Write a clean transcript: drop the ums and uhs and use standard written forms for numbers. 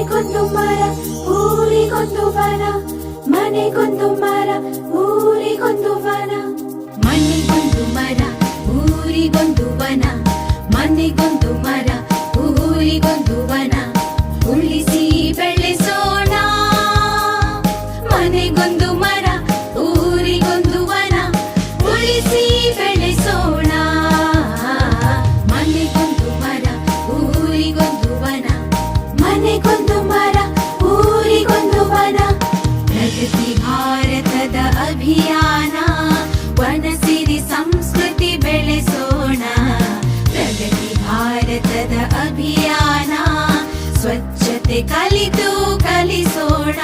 ಮನೆಗೊಂದು ಮರ ಊರಿಗೊಂದು ವನ, ಮನೆಗೊಂದು ಮರ ಊರಿಗೊಂದು ವನ. ಮನೆಗೊಂದು ಮರ ಊರಿಗೊಂದು ವನ, ಮನೆಗೊಂದು ಮರ ಊರಿಗೊಂದು ವನ. ಉಳಿಸಿ ಬೆಳೆಸೋಣ ಮನೆಗೊಂದು ಮರ ಊರಿಗೊಂದು ವನ, ಉಳಿಸಿ ಬೆಳೆಸೋಣ ಮನೆಗೊಂದು ಮರ ಊರಿಗೊಂದು ವನ, ಮನೆಗೊಂದು ಮರ ಊರಿಗೊಂದು ವನ. ಪ್ರಗತಿ ಭಾರತದ ಅಭಿಯಾನ, ವನಸಿರಿ ಸಂಸ್ಕೃತಿ ಬೆಳೆಸೋಣ. ಪ್ರಗತಿ ಭಾರತದ ಅಭಿಯಾನ, ಸ್ವಚ್ಛತೆ ಕಲಿತು ಕಲಿಸೋಣ.